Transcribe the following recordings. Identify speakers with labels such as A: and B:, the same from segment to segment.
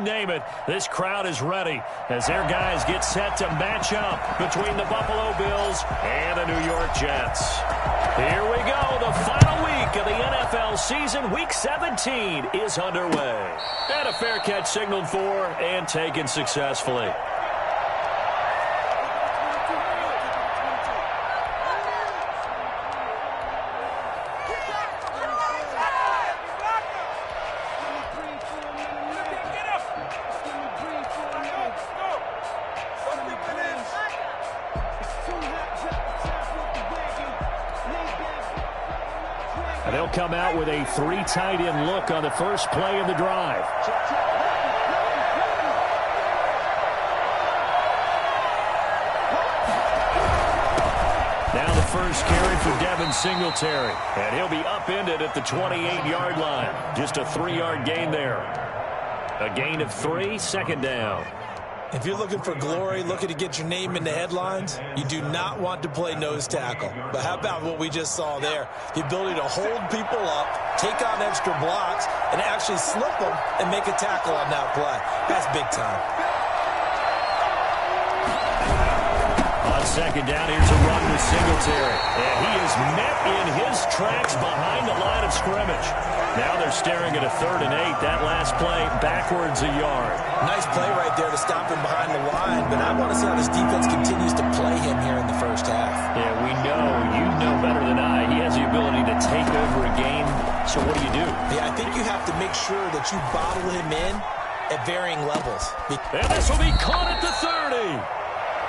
A: Name it, this crowd is ready as their guys get set to match up between the Buffalo Bills and the New York Jets. Here we go. The final week of the NFL season. Week 17 is underway. And a fair catch signaled for and taken successfully. They'll come out with a three tight end look on the first play of the drive. Now the first carry for Devin Singletary. And he'll be upended at the 28-yard line. Just a 3-yard gain there. A gain of 3, second down.
B: If you're looking for glory, looking to get your name in the headlines, you do not want to play nose tackle. But how about what we just saw there? The ability to hold people up, take on extra blocks, and actually slip them and make a tackle on that play. That's big time.
A: On second down, here's a run with Singletary. And he is met in his tracks behind the line of scrimmage. Now they're staring at a 3rd and 8. That last play backwards a yard.
B: Nice play right there to stop him behind the line, but I want to see how this defense continues to play him here in the first half.
A: Yeah, we know. You know better than I. He has the ability to take over a game. So what do?
B: Yeah, I think you have to make sure that you bottle him in at varying levels.
A: And this will be caught at the 30.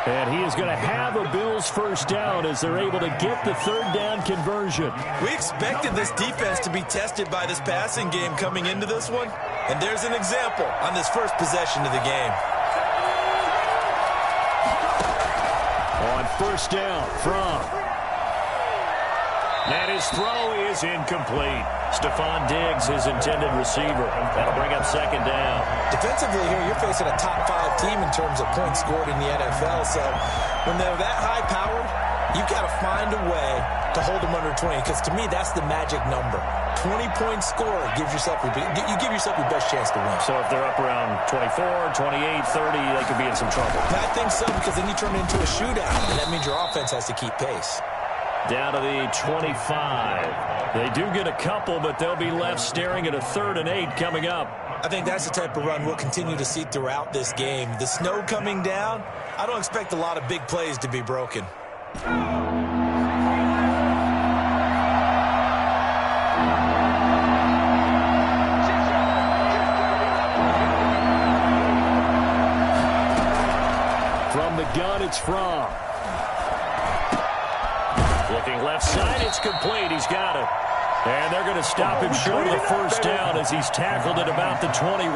A: And he is going to have a Bills first down as they're able to get the 3rd down conversion.
B: We expected this defense to be tested by this passing game coming into this one. And there's an example on this first possession of the game.
A: On first down from. And his throw is incomplete. Stephon Diggs, his intended receiver. That'll bring up second down.
B: Defensively here, you're facing a top 5 team in terms of points scored in the NFL. So when they're that high-powered, you've got to find a way to hold them under 20. Because to me, that's the magic number. 20-point score gives yourself you give yourself your best chance to win.
A: So if they're up around 24, 28, 30, they could be in some trouble.
B: I think so, because then you turn it into a shootout, and that means your offense has to keep pace.
A: Down to the 25. They do get a couple, but they'll be left staring at a 3rd and 8 coming up.
B: I think that's the type of run we'll continue to see throughout this game. The snow coming down, I don't expect a lot of big plays to be broken.
A: From the gun, it's From. Looking left side, it's complete. He's got it. And they're going to stop him short of the first down as he's tackled at about the 21.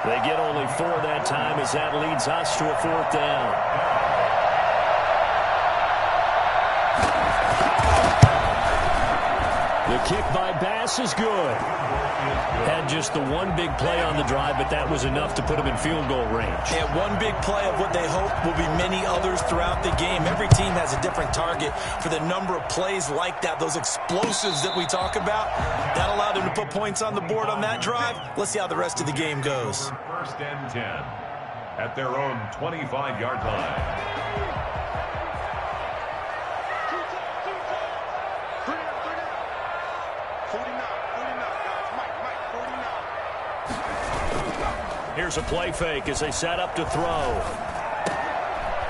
A: They get only 4 that time as that leads us to a 4th down. The kick by Bass is good. Had just the one big play on the drive, but that was enough to put him in field goal range.
B: And one big play of what they hope will be many others throughout the game. Every team has a different target for the number of plays like that, those explosives that we talk about. That allowed them to put points on the board on that drive. Let's see how the rest of the game goes.
C: 1st and 10 at their own 25-yard line.
A: Here's a play fake as they set up to throw.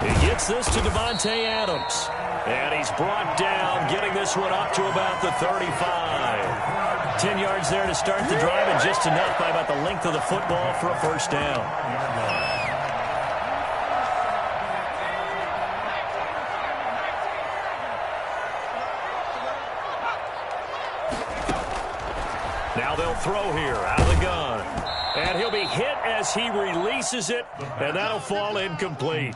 A: He gets this to Devontae Adams. And he's brought down, getting this one up to about the 35. 10 yards there to start the drive, and just enough by about the length of the football for a first down. Now they'll throw here out of the gun. And he'll be hit as he releases it, and that'll fall incomplete.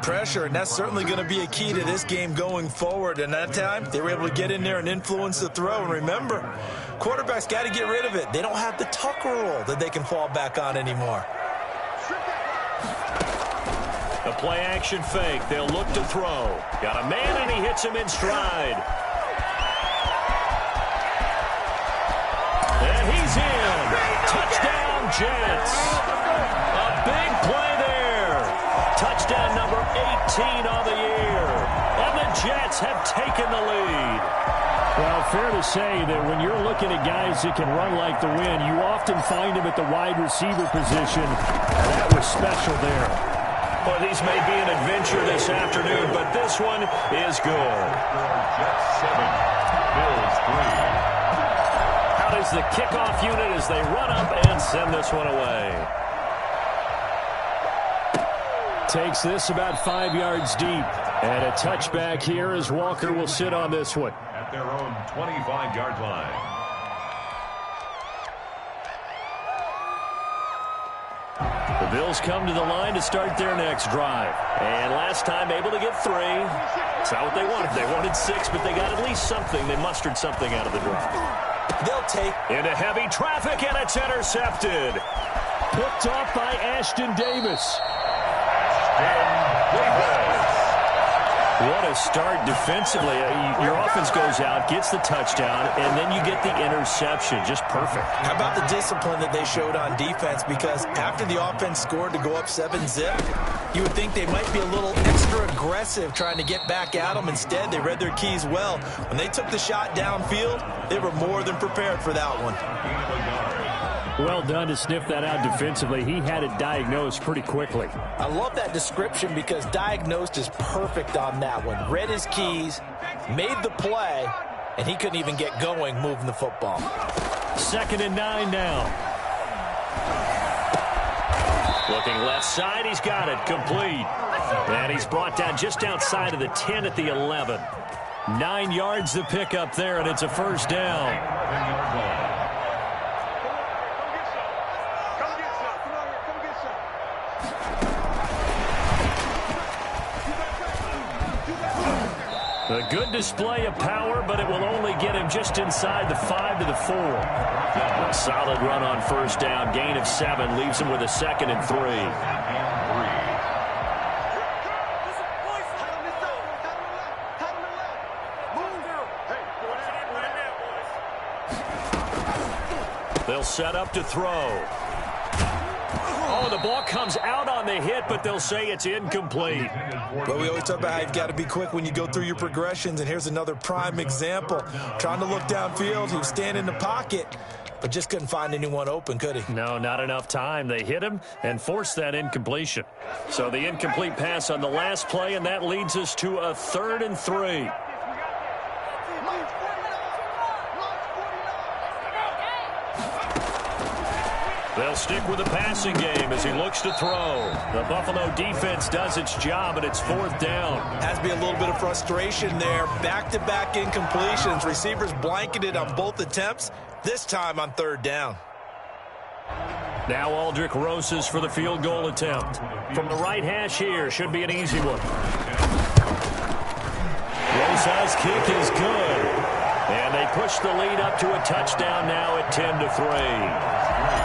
B: Pressure, and that's certainly going to be a key to this game going forward. And that time, they were able to get in there and influence the throw. And remember, quarterbacks got to get rid of it. They don't have the tuck rule that they can fall back on anymore.
A: The play action fake. They'll look to throw. Got a man, and he hits him in stride. And he's in. Touchdown, Jets. on the year. And the Jets have taken the lead.
D: Well, fair to say that when you're looking at guys that can run like the wind, you often find them at the wide receiver position. That was special there.
A: Well, these may be an adventure this afternoon, but this one is good.
C: Jets 7, Bills 3.
A: Out is the kickoff unit as they run up and send this one away.
D: Takes this about 5 yards deep. And a touchback here as Walker will sit on this one.
C: At their own 25-yard line.
A: The Bills come to the line to start their next drive. And last time able to get 3. It's not what they wanted. They wanted 6, but they got at least something. They mustered something out of the drive.
B: They'll take
A: Into heavy traffic, and it's intercepted.
D: Picked off by Ashton Davis.
A: What a start defensively. Your offense goes out, gets the touchdown, and then you get the interception. Just perfect.
B: How about the discipline that they showed on defense? Because after the offense scored to go up 7-zip, you would think they might be a little extra aggressive trying to get back at them. Instead, they read their keys well. When they took the shot downfield, they were more than prepared for that one.
D: Well done to sniff that out defensively. He had it diagnosed pretty quickly.
B: I love that description because diagnosed is perfect on that one. Read his keys, made the play, and he couldn't even get going moving the football.
A: 2nd and 9 now. Looking left side, he's got it, complete. And he's brought down just outside of the 10 at the 11. 9 yards to pick up there, and it's a first down. A good display of power, but it will only get him just inside the 5 to the 4. A solid run on first down. Gain of 7 leaves him with a 2nd and 3. They'll set up to throw. Oh, the ball comes out on the hit, but they'll say it's incomplete.
B: But we always talk about how you've got to be quick when you go through your progressions, and here's another prime example. Trying to look downfield, he was standing in the pocket, but just couldn't find anyone open, could he?
A: No, not enough time. They hit him and forced that incompletion. So the incomplete pass on the last play, and that leads us to a 3rd and 3. They'll stick with the passing game as he looks to throw. The Buffalo defense does its job, and it's 4th down.
B: Has to be a little bit of frustration there. Back-to-back incompletions. Receivers blanketed on both attempts, this time on 3rd down.
A: Now Aldrich Rosas for the field goal attempt. From the right hash here, should be an easy one. Rosas' kick is good. And they push the lead up to a touchdown now at 10-3.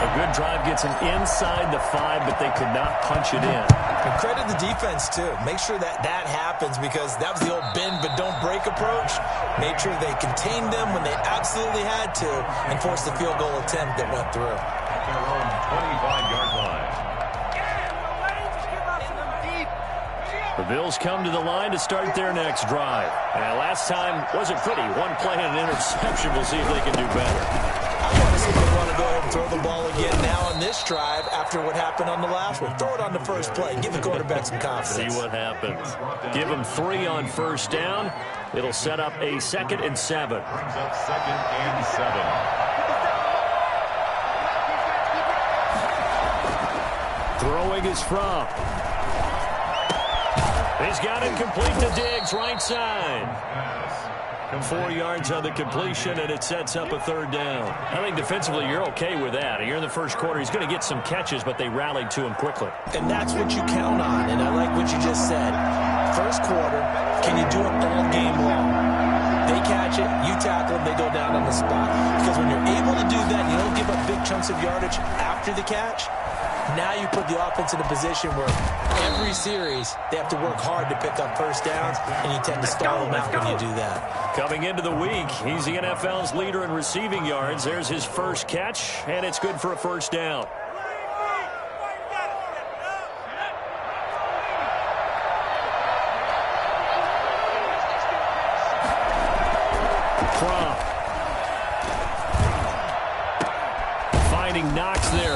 A: A good drive gets them inside the 5, but they could not punch it in.
B: And credit the defense, too. Make sure that happens because that was the old bend but don't break approach. Made sure they contained them when they absolutely had to and forced the field goal attempt that went through.
C: At their own 25-yard line.
A: The Bills come to the line to start their next drive. And last time wasn't pretty. One play and an interception. We'll see if they can do better.
B: I want to see if they want to go ahead and throw the ball again now on this drive after what happened on the last one. Throw it on the first play. Give the quarterback some confidence.
A: See what happens. Give him 3 on first down. It'll set up a 2nd and 7.
C: Brings up 2nd and 7.
A: Throwing is from. He's got it complete to Diggs, right side. 4 yards on the completion, and it sets up a 3rd down. I think defensively you're okay with that. Here in the first quarter, he's going to get some catches, but they rallied to him quickly.
B: And that's what you count on, and I like what you just said. First quarter, can you do it all game long? They catch it, you tackle them, they go down on the spot. Because when you're able to do that, and you don't give up big chunks of yardage after the catch, now you put the offense in a position where every series they have to work hard to pick up first downs, and you tend to stall them out when you do that.
A: Coming into the week, he's the NFL's leader in receiving yards. There's his first catch, and it's good for a first down.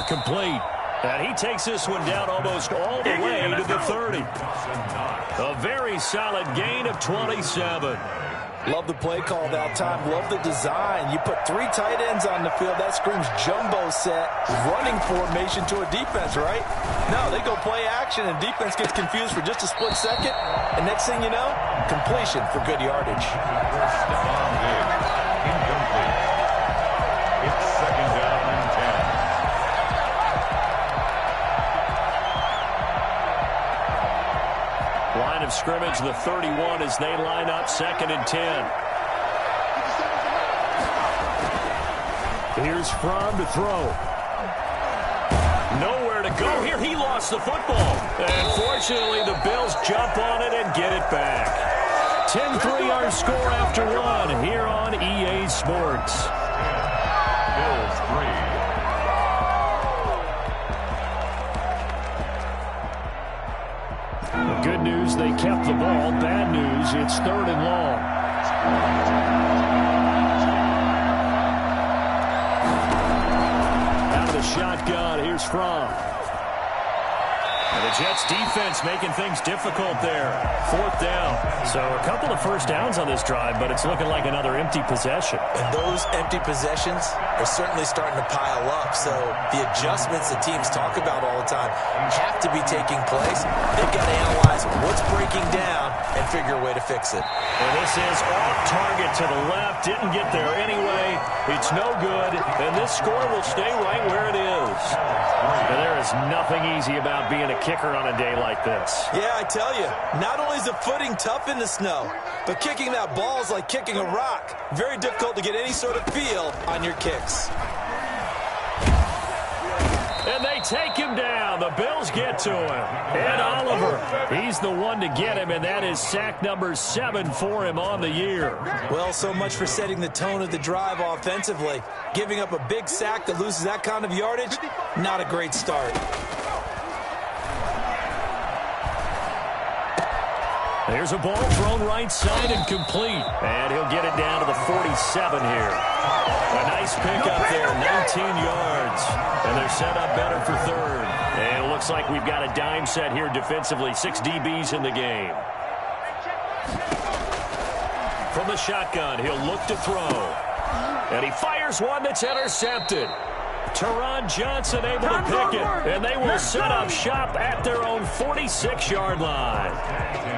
A: complete. And he takes this one down almost all the way to the 30. A very solid gain of 27.
B: Love the play call that time. Love the design. You put 3 tight ends on the field. That screams jumbo set, running formation to a defense, right? No, they go play action, and defense gets confused for just a split second. And next thing you know, completion for good yardage.
C: Incomplete. It's second down and 10.
A: Line of scrimmage, the 31, as they line up, second and 10.
D: Here's Fromm to throw.
A: Nowhere to go here. He lost the football. And fortunately, the Bills jump on it and get it back. 10-3 our score after one here on EA Sports.
C: Bills 3.
D: Good news, they kept the ball. Bad news, it's 3rd and long. Out of the shotgun, here's Fromm.
A: And the Jets defense making things difficult there. 4th down. So a couple of first downs on this drive, but it's looking like another empty possession.
B: And those empty possessions are certainly starting to pile up. So the adjustments that teams talk about all the time have to be taking place. They've got to analyze what's breaking down and figure a way to fix it.
A: And this is off target to the left. Didn't get there anyway. It's no good. And this score will stay right where it is. And there is nothing easy about being a kicker on a day like this.
B: Yeah, I tell you, not only is the footing tough in the snow, but kicking that ball is like kicking a rock. Very difficult to get any sort of feel on your kicks.
A: And they take him down. The Bills get to him. And Oliver, he's the one to get him, and that is sack number 7 for him on the year.
B: Well, so much for setting the tone of the drive offensively. Giving up a big sack that loses that kind of yardage, not a great start.
A: There's a ball thrown right side and complete. And he'll get it down to the 47 here. A nice pickup there, 19 yards. And they're set up better for 3rd. And it looks like we've got a dime set here defensively. 6 DBs in the game. From the shotgun, he'll look to throw. And he fires one that's intercepted. Teron Johnson able to pick it, and they will set up shop at their own 46-yard line.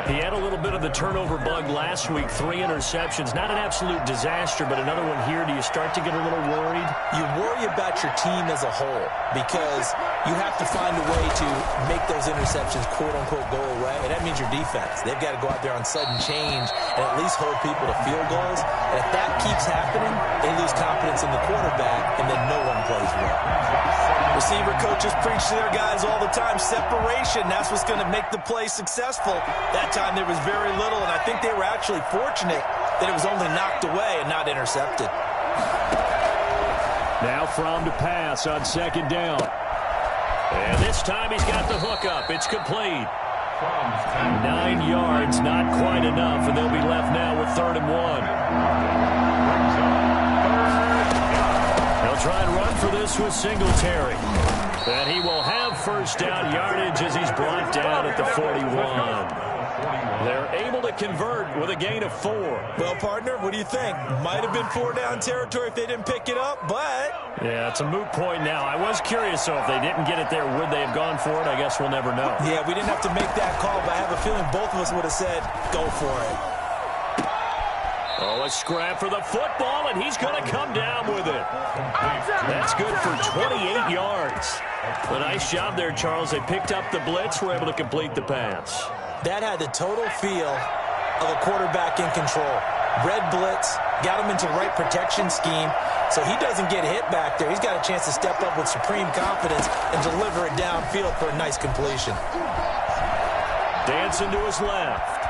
A: He had a little bit of the turnover bug last week, 3 interceptions. Not an absolute disaster, but another one here. Do you start to get a little worried?
B: You worry about your team as a whole because you have to find a way to make those interceptions, quote-unquote, go away, and that means your defense. They've got to go out there on sudden change and at least hold people to field goals. And if that keeps happening, they lose confidence in the quarterback, and then no one plays well. Receiver coaches preach to their guys all the time. Separation, that's what's going to make the play successful. That time there was very little, and I think they were actually fortunate that it was only knocked away and not intercepted.
D: Now Fromm to pass on 2nd down.
A: And this time he's got the hook up. It's complete. 9 yards, not quite enough, and they'll be left now with 3rd and 1. He'll try and run for this with Singletary. And he will have first down yardage as he's brought down at the 41. They're able to convert with a gain of 4.
B: Well, partner, what do you think? Might have been 4 down territory if they didn't pick it up, but...
A: Yeah, it's a moot point now. I was curious, so if they didn't get it there, would they have gone for it? I guess we'll never know.
B: Yeah, we didn't have to make that call, but I have a feeling both of us would have said, go for it.
A: Oh, a scrap for the football, and he's going to come down with it. That's good for 28 yards. A nice job there, Charles. They picked up the blitz, were able to complete the pass.
B: That had the total feel of a quarterback in control. Red blitz, got him into the right protection scheme, so he doesn't get hit back there. He's got a chance to step up with supreme confidence and deliver it downfield for a nice completion.
A: Dancing to his left.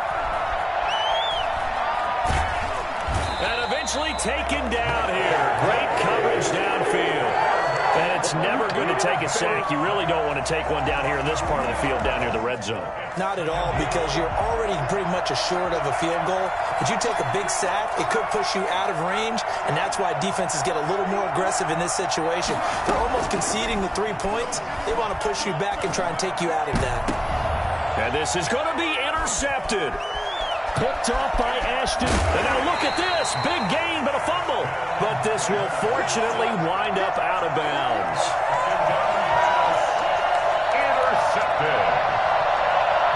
A: And eventually taken down here. Great coverage downfield. And it's never going to take a sack. You really don't want to take one down here in this part of the field down near the red zone.
B: Not at all, because you're already pretty much assured of a field goal. But you take a big sack, it could push you out of range, and that's why defenses get a little more aggressive in this situation. They're almost conceding the 3 points. They want to push you back and try and take you out of that.
A: And this is going to be intercepted. Picked off by Ashton. And now look at this. Big gain, but a fumble. But this will fortunately wind up out of bounds.
C: Intercepted.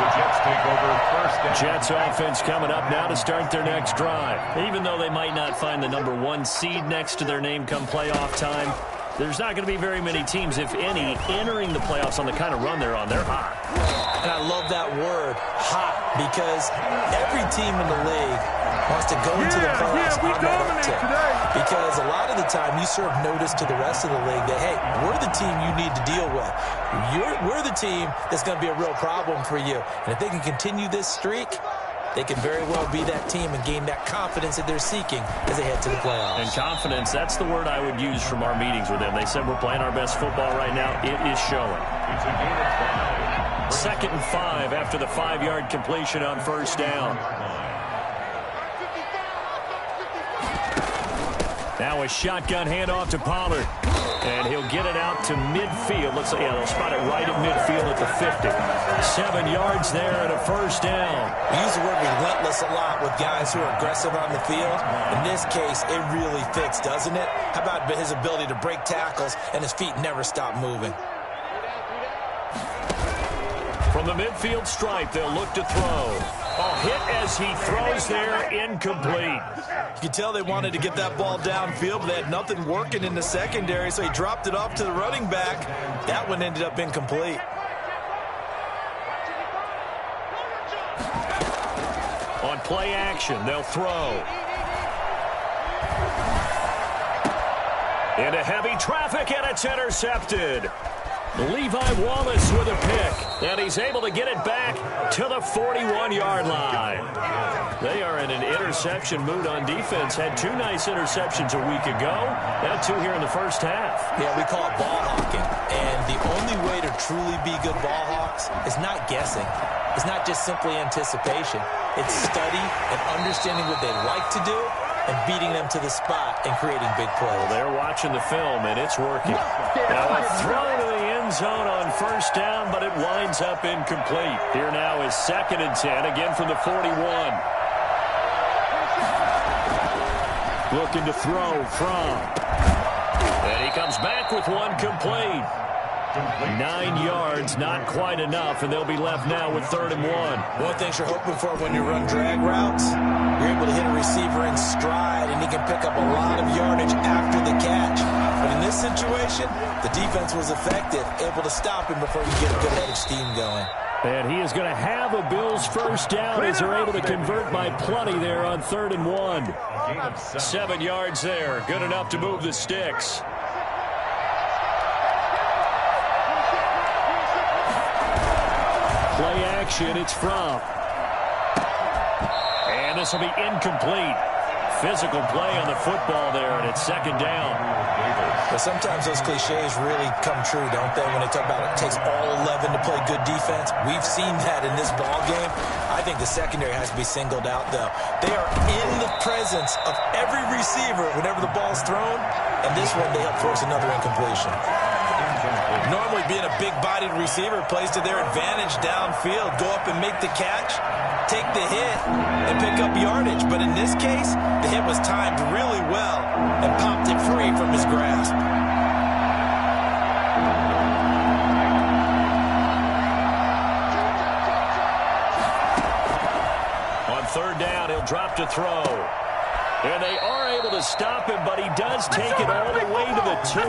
C: The Jets take over first down.
A: Jets offense coming up now to start their next drive. Even though they might not find the #1 seed next to their name come playoff time, there's not going to be very many teams, if any, entering the playoffs on the kind of run they're on. They're hot.
B: And I love that word, hot, because every team in the league wants to go into the playoffs on that uptick. Because a lot of the time you serve notice to the rest of the league that, hey, we're the team you need to deal with. We're the team that's going to be a real problem for you. And if they can continue this streak, they can very well be that team and gain that confidence that they're seeking as they head to the playoffs.
A: And confidence, that's the word I would use from our meetings with them. They said we're playing our best football right now. It is showing.
C: It's a gain of 5.
A: 2nd and 5 after the 5-yard completion on first down. Now a shotgun handoff to Pollard. And he'll get it out to midfield. Looks like, yeah, they'll spot it right at midfield at the 50. 7 yards there and a first down.
B: We use the word relentless a lot with guys who are aggressive on the field. In this case, it really fits, doesn't it? How about his ability to break tackles and his feet never stop moving?
A: From the midfield stripe, they'll look to throw. A hit as he throws there, incomplete.
B: You can tell they wanted to get that ball downfield, but they had nothing working in the secondary, so he dropped it off to the running back. That one ended up incomplete.
A: On play action, they'll throw. Into heavy traffic, and it's intercepted. Levi Wallace with a pick, and he's able to get it back to the 41-yard line. They are in an interception mood on defense. Had 2 nice interceptions a week ago. Now 2 here in the first half.
B: Yeah, we call it ball hawking. And the only way to truly be good ball hawks is not guessing. It's not just simply anticipation. It's study and understanding what they like to do and beating them to the spot and creating big plays.
A: Well, they're watching the film, and it's working. Now a throw to the end zone on first down, but it winds up incomplete. Here now is 2nd and 10, again from the 41. Looking to throw from. And he comes back with one complete. 9 yards, not quite enough, and they'll be left now with 3rd and 1.
B: One thing you're hoping for when you run drag routes, you're able to hit a receiver in stride, and he can pick up a lot of yardage after the catch. But in this situation, the defense was effective, able to stop him before he get a good head of steam going.
D: And he is going to have a Bills first down as they're able to convert by plenty there on 3rd and 1.
A: 7 yards there, good enough to move the sticks.
D: Play action, it's from.
A: And this will be incomplete. Physical play on the football there, and it's 2nd down.
B: But sometimes those cliches really come true, don't they? When they talk about it takes all 11 to play good defense. We've seen that in this ball game. I think the secondary has to be singled out, though. They are in the presence of every receiver whenever the ball's thrown, and this one they help force another incompletion. Normally being a big-bodied receiver plays to their advantage downfield. Go up and make the catch, take the hit, and pick up yardage. But in this case, the hit was timed really well and popped it free from his grasp.
A: On 3rd down, he'll drop to throw. And they are able to stop him, but he does take it all the way to the 2.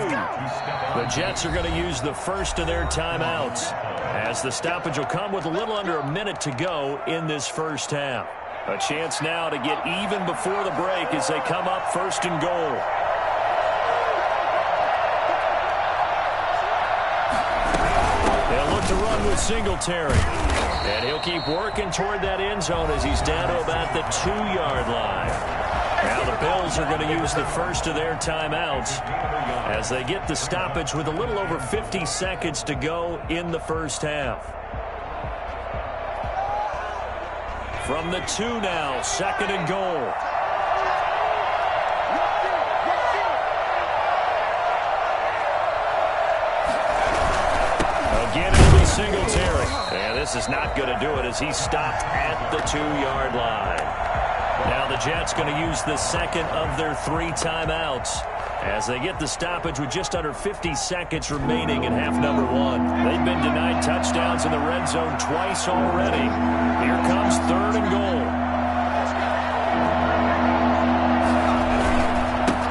A: The Jets are going to use the first of their timeouts, as the stoppage will come with a little under a minute to go in this first half. A chance now to get even before the break as they come up 1st and goal. They'll look to run with Singletary. And he'll keep working toward that end zone as he's down to about the 2-yard line. Now the Bills are going to use the first of their timeouts as they get the stoppage with a little over 50 seconds to go in the first half. From the 2 now, 2nd and goal. Again, it'll be Singletary. And this is not going to do it as he's stopped at the 2-yard line. Now the Jets going to use the second of their 3 timeouts as they get the stoppage with just under 50 seconds remaining in half number 1. They've been denied touchdowns in the red zone twice already. Here comes 3rd and goal.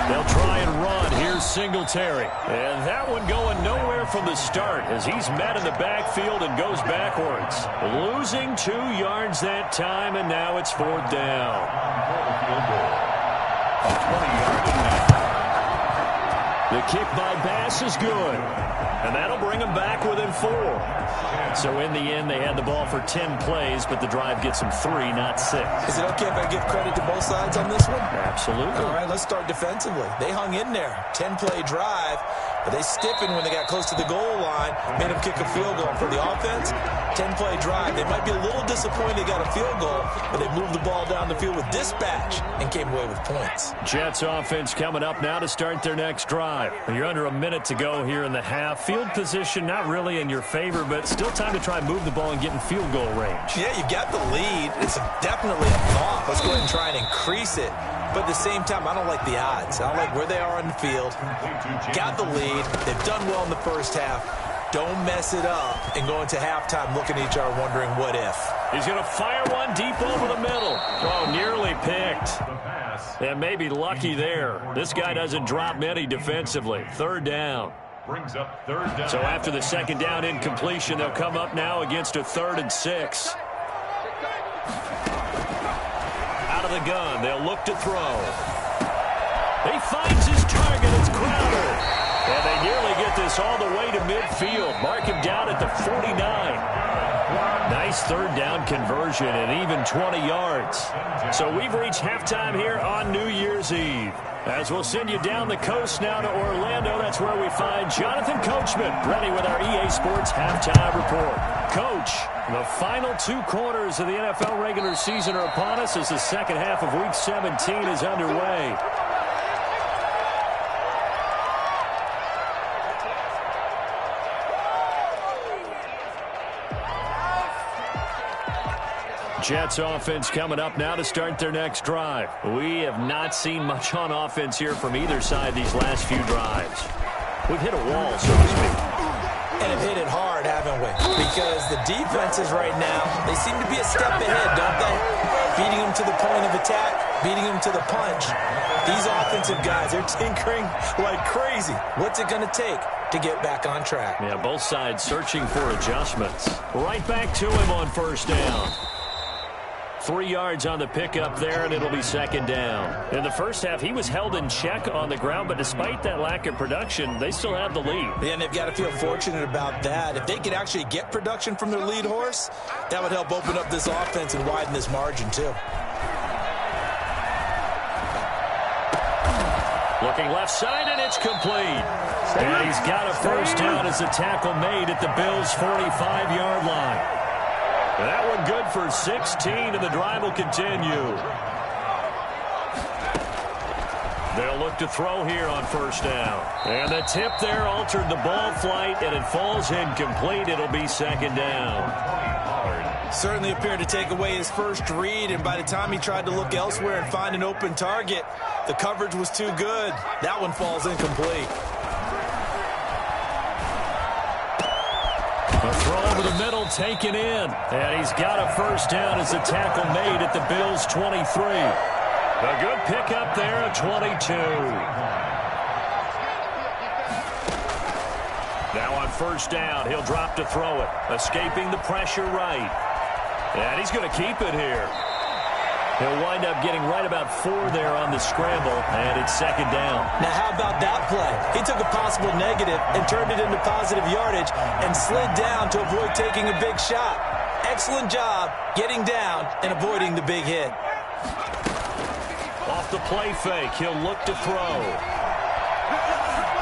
A: They'll try and run. Here's Singletary. And that one going nowhere from the start as he's met in the backfield and goes backwards. Losing 2 yards that time, and now it's 4th down. The kick by Bass is good. And that'll bring them back within 4. So in the end, they had the ball for 10 plays, but the drive gets them 3, not 6.
B: Is it okay if I give credit to both sides on this one?
A: Absolutely.
B: All right, let's start defensively. They hung in there. 10-play drive, but they stiffened when they got close to the goal line, made them kick a field goal. For the offense, 10-play drive. They might be a little disappointed they got a field goal, but they moved the ball down the field with dispatch and came away with points.
A: Jets offense coming up now to start their next drive. You're under a minute to go here in the half. Field position not really in your favor, but still time to try and move the ball and get in field goal range.
B: Yeah, you got the lead. It's definitely a thought. Let's go ahead and try and increase it. But at the same time, I don't like the odds. I don't like where they are on the field. Got the lead. They've done well in the first half. Don't mess it up and go into halftime looking at each other wondering what if.
A: He's going to fire one deep over the middle. Oh, nearly picked. And maybe lucky there. This guy doesn't drop many defensively. 3rd down.
C: Brings up 3rd down.
A: So after the 2nd down incompletion, they'll come up now against a 3rd and 6. Out of the gun, they'll look to throw. He finds his target. It's Crowder. And they nearly get this all the way to midfield. Mark him down at the 49. Nice 3rd down conversion and even 20 yards. So we've reached halftime here on New Year's Eve. As we'll send you down the coast now to Orlando, that's where we find Jonathan Coachman, ready with our EA Sports Halftime Report. Coach, the final 2 quarters of the NFL regular season are upon us as the second half of Week 17 is underway. Jets offense coming up now to start their next drive. We have not seen much on offense here from either side these last few drives. We've hit a wall, so to speak.
B: And have hit it hard, haven't we? Because the defenses right now, they seem to be a step ahead, don't they? Beating them to the point of attack, beating them to the punch. These offensive guys, they're tinkering like crazy. What's it going to take to get back on track?
A: Yeah, both sides searching for adjustments. Right back to him on 1st down. 3 yards on the pickup there, and it'll be 2nd down. In the first half, he was held in check on the ground, but despite that lack of production, they still have the lead.
B: Yeah, and they've got to feel fortunate about that. If they could actually get production from their lead horse, that would help open up this offense and widen this margin, too.
A: Looking left side, and it's complete. And he's got a 1st down as the tackle made at the Bills' 45-yard line. That one good for 16, and the drive will continue. They'll look to throw here on 1st down. And the tip there altered the ball flight, and it falls incomplete. It'll be 2nd down.
B: Certainly appeared to take away his first read, and by the time he tried to look elsewhere and find an open target, the coverage was too good. That one falls incomplete.
A: A throw over the middle taken in. And he's got a 1st down as the tackle made at the Bills' 23. A good pickup there at 22. Now on 1st down, he'll drop to throw it. Escaping the pressure right. And he's going to keep it here. He'll wind up getting right about 4 there on the scramble, and it's 2nd down.
B: Now, how about that play? He took a possible negative and turned it into positive yardage and slid down to avoid taking a big shot. Excellent job getting down and avoiding the big hit.
A: Off the play fake, he'll look to throw.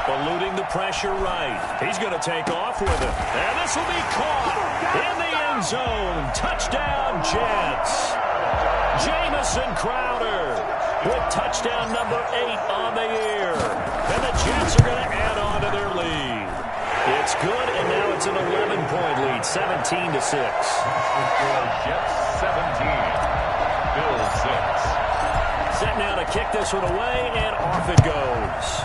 A: Eluding the pressure right. He's going to take off with it. And this will be caught in the end zone. Touchdown, Jets. Jamison Crowder with touchdown number 8 on the year. And the Jets are going to add on to their lead. It's good, and now it's an 11-point lead, 17-6.
C: Jets 17, Bills 6.
A: Set now to kick this one away, and off it goes.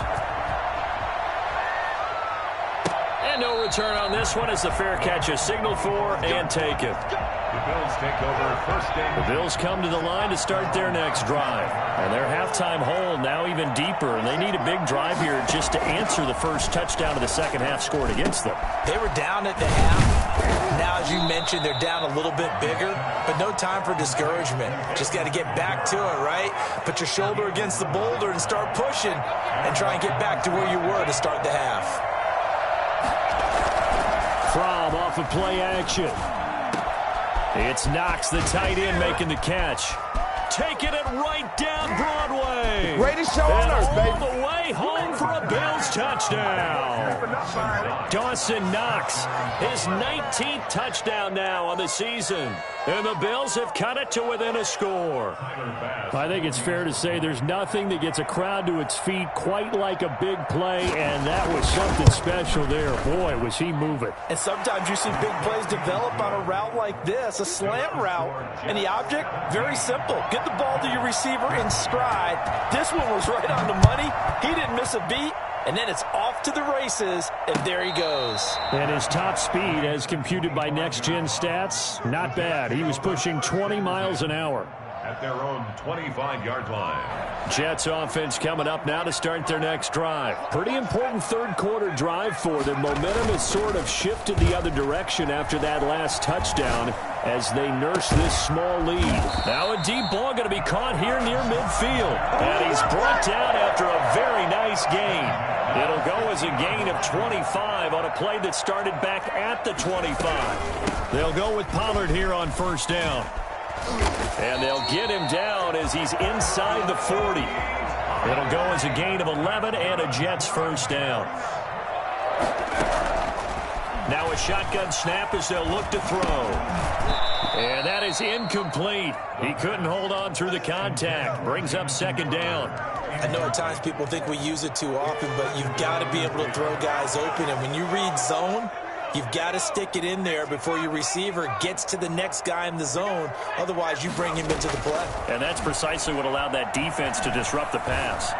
A: And no return on this one as the fair catch is signaled for and taken.
C: The Bills take over first and
A: The Bills come to the line to start their next drive. And their halftime hole now even deeper, and they need a big drive here just to answer the first touchdown of the second half scored against them.
B: They were down at the half. Now, as you mentioned, they're down a little bit bigger, but no time for discouragement. Just got to get back to it, right? Put your shoulder against the boulder and start pushing and try and get back to where you were to start the half.
D: Fromm off of play action.
A: It's Knox, the tight end, making the catch. Taking it right down Broadway.
E: Greatest show on earth, baby.
A: All the way home for a Bills touchdown. Dawson Knox, his 19th touchdown now on the season. And the Bills have cut it to within a score.
D: I think it's fair to say there's nothing that gets a crowd to its feet quite like a big play, and that was something special there. Boy, was he moving.
B: And sometimes you see big plays develop on a route like this, a slant route. And the object, very simple. Get the ball to your receiver in stride. This one was right on the money. He didn't miss a beat. And then it's off to the races, and there he goes.
D: And his top speed, as computed by Next Gen Stats, not bad. He was pushing 20 miles an hour.
C: at their own 25-yard line.
A: Jets offense coming up now to start their next drive. Pretty important third-quarter drive for them. Momentum has sort of shifted the other direction after that last touchdown as they nurse this small lead. Now a deep ball going to be caught here near midfield. And he's brought down after a very nice gain. It'll go as a gain of 25 on a play that started back at the 25. They'll go with Pollard here on first down. And they'll get him down as he's inside the 40. It'll go as a gain of 11 and a Jets first down. Now a shotgun snap as they'll look to throw. And that is incomplete. He couldn't hold on through the contact. Brings up second down.
B: I know at times people think we use it too often, but you've got to be able to throw guys open. And when you read zone, you've got to stick it in there before your receiver gets to the next guy in the zone. Otherwise, you bring him into the play.
A: And that's precisely what allowed that defense to disrupt the pass.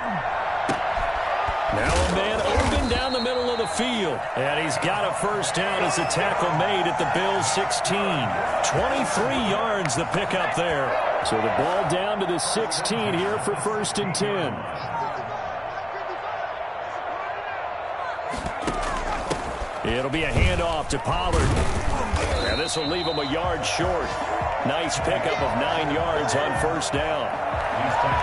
A: Now a man open down the middle of the field. And he's got a first down as the tackle made at the Bills' 16. 23 yards the pickup there.
D: So the ball down to the 16 here for first and 10. It'll be a handoff to Pollard. And this will leave him a yard short. Nice pickup of 9 yards on first down.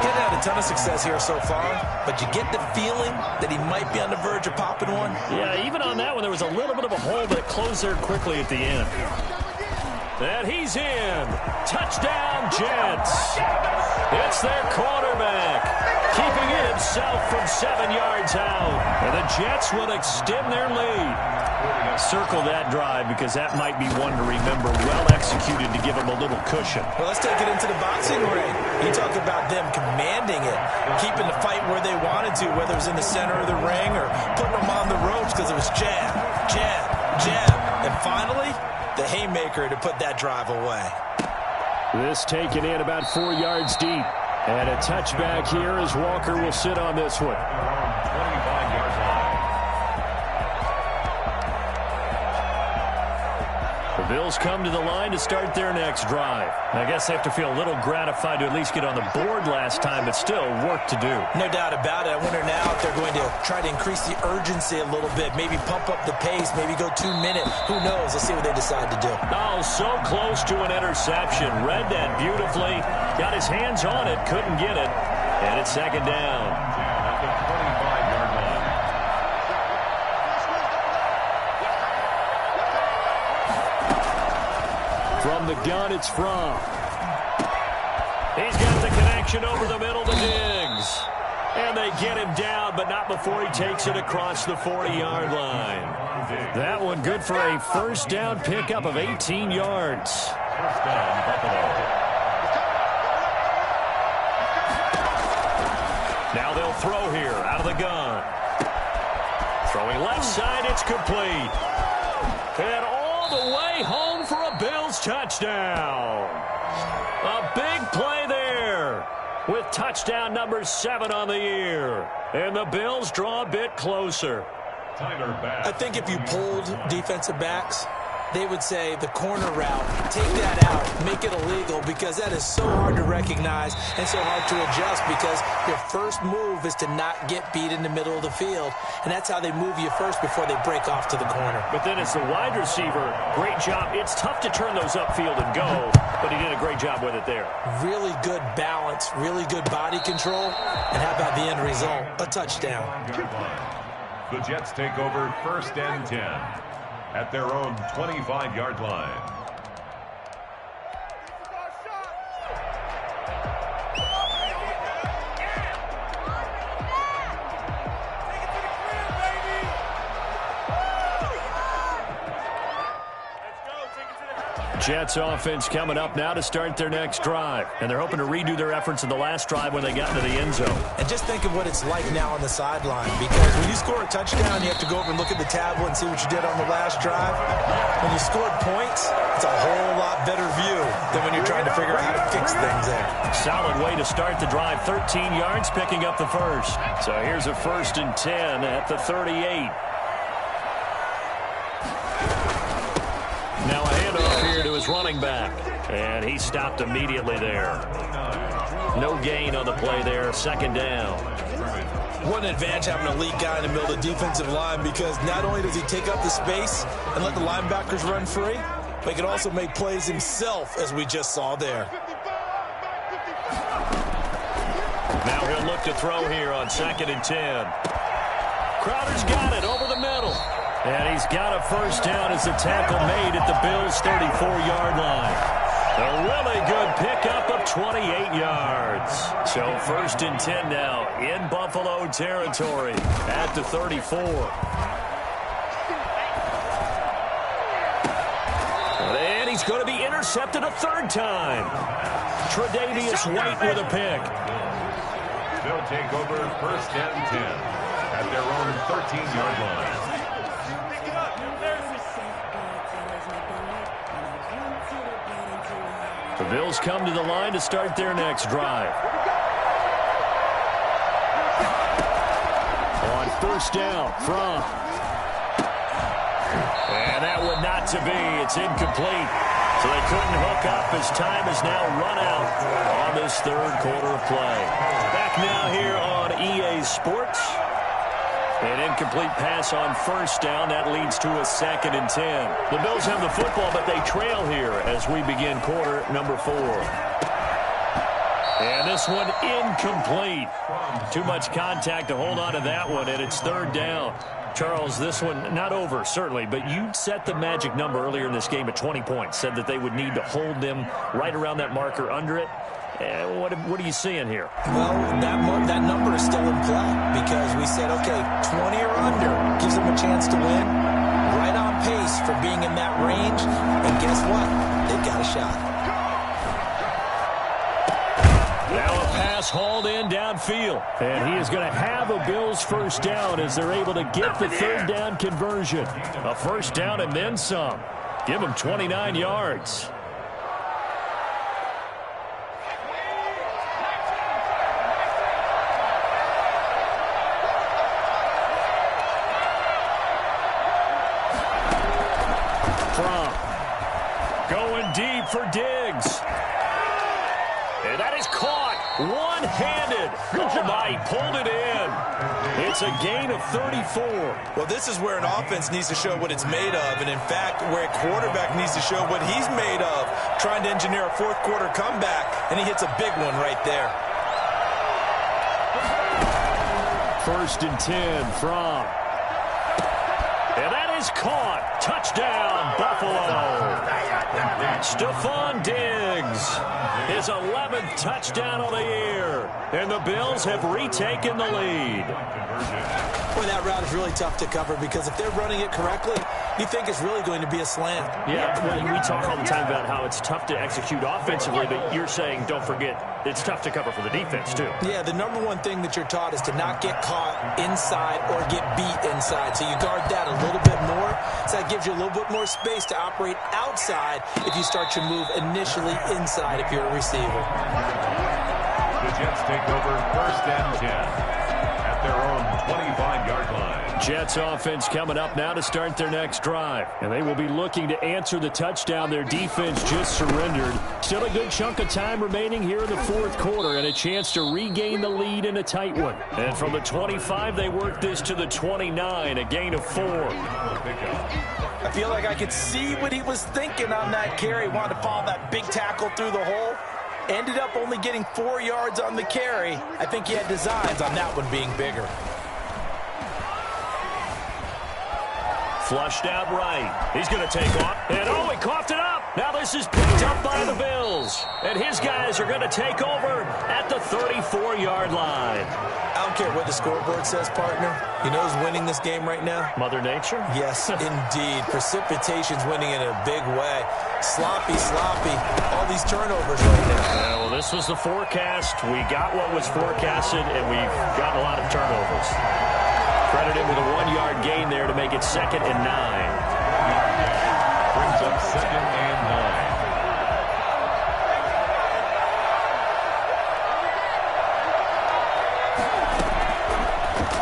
B: Getting had a ton of success here so far, but you get the feeling that he might be on the verge of popping one.
A: Yeah, even on that one, there was a little bit of a hole, but it closed there quickly at the end. And he's in. Touchdown, Jets. It's their quarterback, keeping it himself from 7 yards out. And the Jets will extend their lead. Circle that drive because that might be one to remember. Well executed to give them a little cushion.
B: Well, let's take it into the boxing ring. You talk about them commanding it, keeping the fight where they wanted to, whether it was in the center of the ring or putting them on the ropes because it was jab, jab, jab. And finally, the haymaker to put that drive away.
D: This taken in about 4 yards deep. And a touchback here as Walker will sit on this one.
C: 25-yard line.
A: The Bills come to the line to start their next drive. I guess they have to feel a little gratified to at least get on the board last time, but still work to do.
B: No doubt about it. I wonder now if they're going to try to increase the urgency a little bit, maybe pump up the pace, maybe go 2 minutes. Who knows? Let's see what they decide to do.
A: Oh, so close to an interception. Read that beautifully. Got his hands on it, couldn't get it. And it's second down.
C: At the 25-yard line.
D: From the gun, it's Fromm.
A: He's got the connection Pitching over the middle to Diggs. And they get him down, but not before he takes it across the 40-yard line. That one good for a first down pickup of 18 yards.
C: First down, Buffalo.
A: Now they'll throw here out of the gun. Throwing left side, it's complete. And all the way home for a Bills touchdown. A big play there with touchdown number 7 on the year. And the Bills draw a bit closer.
B: I think if you polled defensive backs, they would say the corner route, take that out, make it illegal, because that is so hard to recognize and so hard to adjust, because your first move is to not get beat in the middle of the field, and that's how they move you first before they break off to the corner.
A: But then as the wide receiver, great job. It's tough to turn those upfield and go, but he did a great job with it there.
B: Really good balance, really good body control, and how about the end result? A touchdown.
C: The Jets take over first and 10 at their own 25-yard line.
A: Jets offense coming up now to start their next drive. And they're hoping to redo their efforts in the last drive when they got into the end zone.
B: And just think of what it's like now on the sideline, because when you score a touchdown, you have to go over and look at the tablet and see what you did on the last drive. When you scored points, it's a whole lot better view than when you're trying to figure out how to fix things there.
A: Solid way to start the drive. 13 yards, picking up the first. So here's a 1st and 10 at the 38. Now a handoff here to his running back. And he stopped immediately there. No gain on the play there. Second down.
B: What an advantage having a elite guy in the middle of the defensive line, because not only does he take up the space and let the linebackers run free, but he can also make plays himself, as we just saw there.
A: Now he'll look to throw here on 2nd and 10. Crowder's got it over the middle. And he's got a first down as the tackle made at the Bills' 34-yard line. A really good pickup of 28 yards. So 1st and 10 now in Buffalo territory at the 34. And he's going to be intercepted a 3rd time. Tre'Davious White with a pick.
C: They'll take over 1st and 10 at their own 13-yard line.
A: The Bills come to the line to start their next drive. On 1st down from. And that one not to be. It's incomplete. So they couldn't hook up as time is now run out on this 3rd quarter of play. Back now here on EA Sports. An incomplete pass on 1st down. That leads to a 2nd and 10. The Bills have the football, but they trail here as we begin quarter number 4. And this one incomplete. Too much contact to hold on to that one, and it's 3rd down. Charles, this one not over, certainly, but you set the magic number earlier in this game at 20 points. Said that they would need to hold them right around that marker under it. What are you seeing here?
B: Well, that number is still in play, because we said, okay, 20 or under gives them a chance to win. Right on pace for being in that range. And guess what? They've got a shot.
A: Now a pass hauled in downfield. And he is going to have a Bills first down as they're able to get the 3rd down conversion. A first down and then some. Give them 29 yards. Going deep for Diggs. And that is caught one-handed. Oh, my, he pulled it in. It's a gain of 34.
B: Well, this is where an offense needs to show what it's made of. And, in fact, where a quarterback needs to show what he's made of, trying to engineer a 4th quarter comeback. And he hits a big one right there.
A: 1st and 10 from. And that is caught. Touchdown, Buffalo. Stephon Diggs, his 11th touchdown of the year. And the Bills have retaken the lead.
B: Boy, that route is really tough to cover because if they're running it correctly, you think it's really going to be a slant.
A: Yeah, we talk all the time about how it's tough to execute offensively, but you're saying, don't forget, it's tough to cover for the defense, too.
B: Yeah, the number one thing that you're taught is to not get caught inside or get beat inside. So you guard that a little bit more. So that gives you a little bit more space to operate outside if you start your move initially inside if you're a receiver.
C: The Jets take over first and 10 at their own 25-yard line.
D: Jets offense coming up now to start their next drive. And they will be looking to answer the touchdown their defense just surrendered. Still a good chunk of time remaining here in the fourth quarter and a chance to regain the lead in a tight one. And from the 25, they work this to the 29, a gain of 4.
B: I feel like I could see what he was thinking on that carry. Wanted to follow that big tackle through the hole. Ended up only getting 4 yards on the carry. I think he had designs on that one being bigger.
A: Flushed out right. He's going to take off. And oh, he coughed it up. Now this is picked up by the Bills. And his guys are going to take over at the 34-yard line.
B: I don't care what the scoreboard says, partner. You know who's winning this game right now?
A: Mother Nature?
B: Yes, indeed. Precipitation's winning in a big way. Sloppy. All these turnovers right now.
A: Yeah, well, this was the forecast. We got what was forecasted, and we've got a lot of turnovers. Credit him with a 1-yard gain there to make it 2nd and 9.
C: Brings up 2nd and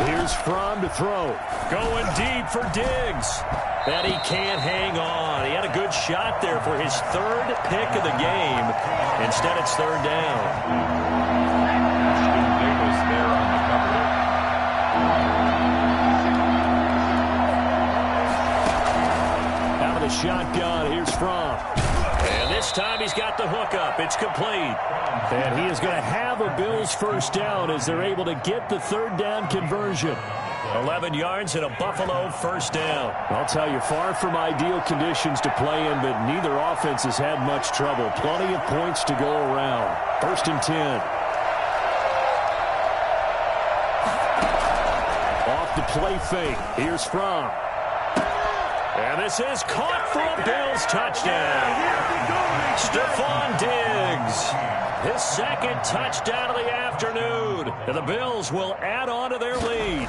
C: 9.
D: Here's Fromm to throw.
A: Going deep for Diggs. And he can't hang on. He had a good shot there for his 3rd pick of the game. Instead, it's 3rd down.
C: Davis there on the cover.
D: Out of the shotgun, here's Fromm.
A: And this time he's got the hook up. It's complete.
D: And he is going to have a Bills first down as they're able to get the 3rd down conversion.
A: 11 yards and a Buffalo first down.
D: I'll tell you, far from ideal conditions to play in, but neither offense has had much trouble. Plenty of points to go around. 1st and 10. Off the play fake. Here's Fromm.
A: And this is caught for a Bills touchdown. Stephon Diggs, his 2nd touchdown of the afternoon. And the Bills will add on to their lead.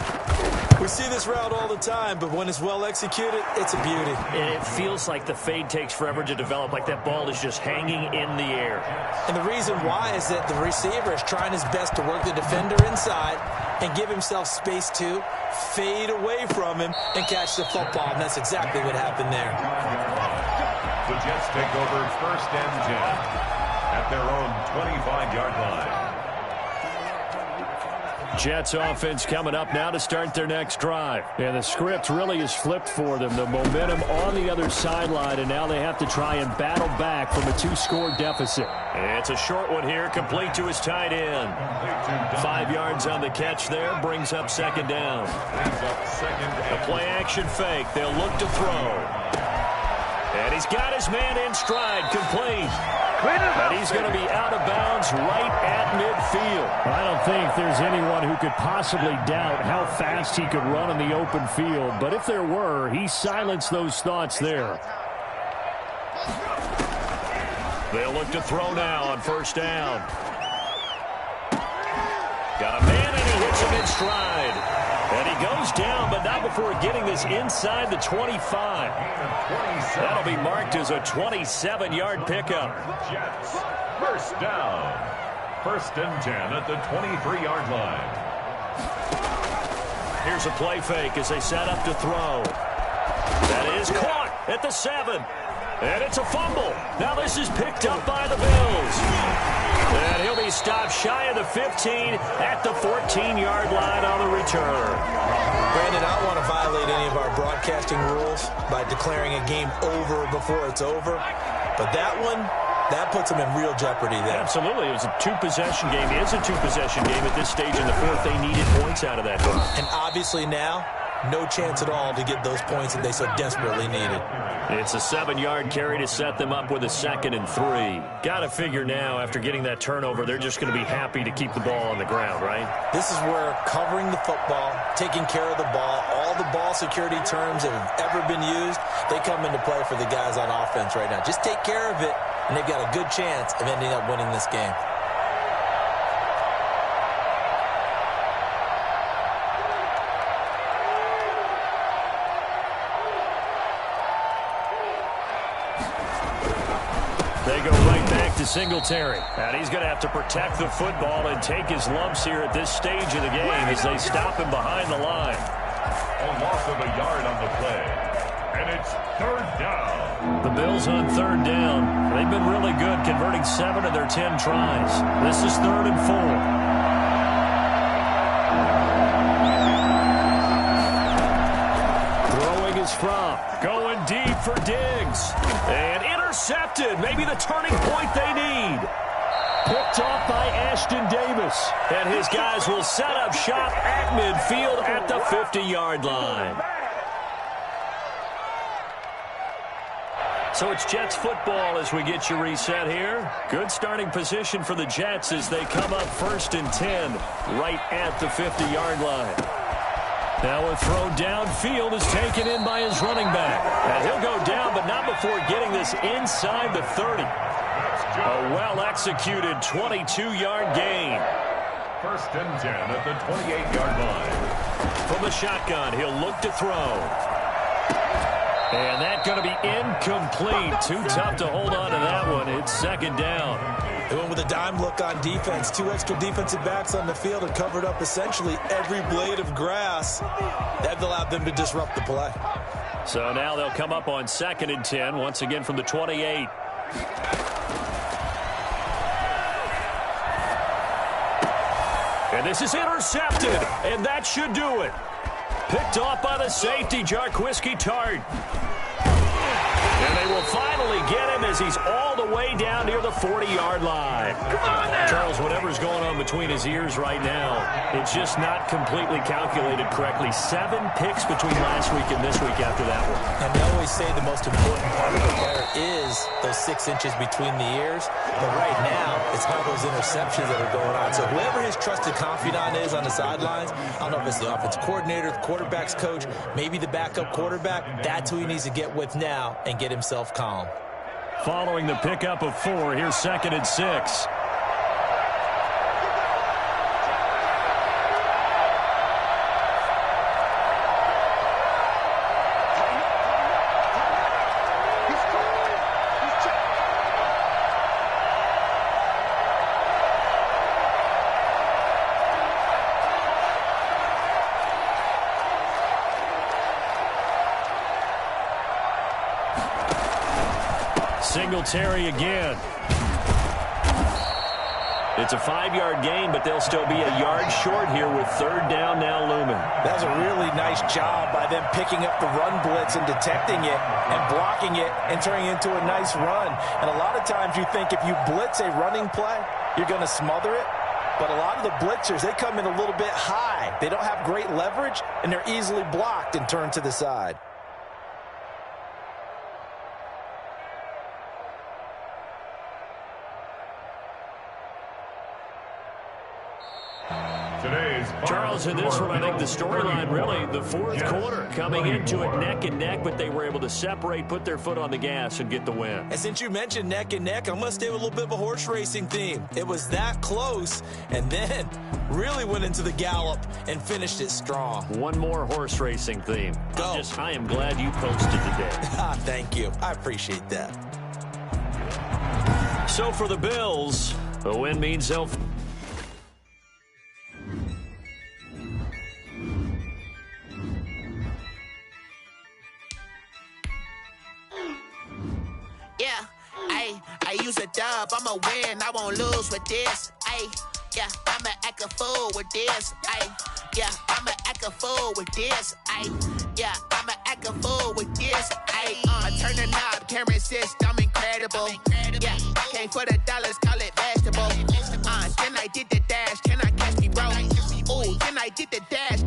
B: We see this route all the time, but when it's well executed, it's a beauty.
A: And it feels like the fade takes forever to develop, like that ball is just hanging in the air.
B: And the reason why is that the receiver is trying his best to work the defender inside and give himself space to fade away from him and catch the football. And that's exactly what happened there.
C: The Jets take over 1st and 10 at their own 25-yard line.
D: Jets offense coming up now to start their next drive. And the script really is flipped for them. The momentum on the other sideline, and now they have to try and battle back from a 2-score deficit.
A: It's a short one here, complete to his tight end. 5 yards on the catch there, brings up 2nd down. A play-action fake. They'll look to throw. And he's got his man in stride, complete. And he's going to be out of bounds right at midfield.
D: I don't think there's anyone who could possibly doubt how fast he could run in the open field. But if there were, he silenced those thoughts there.
A: They'll look to throw now on 1st down. Got a man, and he hits him in stride. And he goes down, but not before getting this inside the 25. That'll be marked as a 27-yard pickup.
C: Jets, first down. 1st and 10 at the 23-yard line.
A: Here's a play fake as they set up to throw. That is caught at the 7. And it's a fumble. Now this is picked up by the Bills. And he'll be stopped shy of the 15 at the 14-yard line on the return.
B: Brandon, I don't want to violate any of our broadcasting rules by declaring a game over before it's over. But that one, that puts them in real jeopardy there.
A: Absolutely. It was a 2-possession game. It is a 2-possession game at this stage in the fourth. They needed points out of that game.
B: And obviously now, no chance at all to get those points that they so desperately needed.
D: It's a 7-yard carry to set them up with a 2nd and 3. Got to figure now, after getting that turnover, they're just going to be happy to keep the ball on the ground, right?
B: This is where covering the football, taking care of the ball, all the ball security terms that have ever been used, they come into play for the guys on offense right now. Just take care of it, and they've got a good chance of ending up winning this game.
D: They go right back to Singletary. And he's going to have to protect the football and take his lumps here at this stage of the game as they stop him behind the line.
C: A loss of a yard on the play. And it's 3rd down.
D: The Bills on 3rd down. They've been really good, converting 7 of their 10 tries. This is 3rd and 4. From going deep for Diggs, and intercepted. Maybe the turning point they need. Picked off by Ashton Davis, and his guys will set up shop at midfield at the 50-yard line. So it's Jets football as we get you reset here. Good starting position for the Jets as they come up 1st and 10 right at the 50-yard line. Now a throw downfield is taken in by his running back. And he'll go down, but not before getting this inside the 30. A well-executed 22-yard gain.
C: 1st and 10 at the 28-yard line.
D: From the shotgun, he'll look to throw. And that's going to be incomplete. Too tough to hold on to that one. It's 2nd down.
B: They went with a dime look on defense. 2 extra defensive backs on the field and covered up essentially every blade of grass. That allowed them to disrupt the play.
D: So now they'll come up on 2nd and 10, once again from the 28. And this is intercepted, and that should do it. Picked off by the safety, Jarquiski Tart. And they will finally get him as he's all the way down near the 40-yard line. Charles, whatever's going on between his ears right now, it's just not completely calculated correctly. 7 picks between last week and this week after that one.
B: And they always say the most important part of the player is those 6 inches between the ears. But right now, it's all those interceptions that are going on. So whoever his trusted confidant is on the sidelines, I don't know if it's the offense coordinator, the quarterback's coach, maybe the backup quarterback, that's who he needs to get with now and get himself calm.
D: Following the pickup of 4, here's 2nd and 6. Singletary again. It's a 5-yard gain, but they'll still be a yard short here with 3rd down now looming.
B: That was a really nice job by them picking up the run blitz and detecting it and blocking it and turning it into a nice run. And a lot of times you think if you blitz a running play, you're going to smother it. But a lot of the blitzers, they come in a little bit high. They don't have great leverage, and they're easily blocked and turned to the side.
D: Charles, in this one, I think the storyline really, the 4th quarter, coming into it neck and neck, but they were able to separate, put their foot on the gas, and get the win.
B: And since you mentioned neck and neck, I'm going to stay with a little bit of a horse racing theme. It was that close, and then really went into the gallop and finished it strong.
D: One more horse racing theme.
B: Go.
D: I am glad you posted today.
B: Thank you. I appreciate that.
D: So for the Bills, a win means they'll...
E: I use a dub, I'ma win, I won't lose with this. Yeah, I'ma act a fool with this. Yeah, I'ma act a fool with this. Yeah, I'ma act a fool with this. I turn the knob, can't resist, I'm incredible. Yeah, came for the dollars, call it vegetable. Then I did the dash, can I catch me, bro? Ooh, then I did the dash.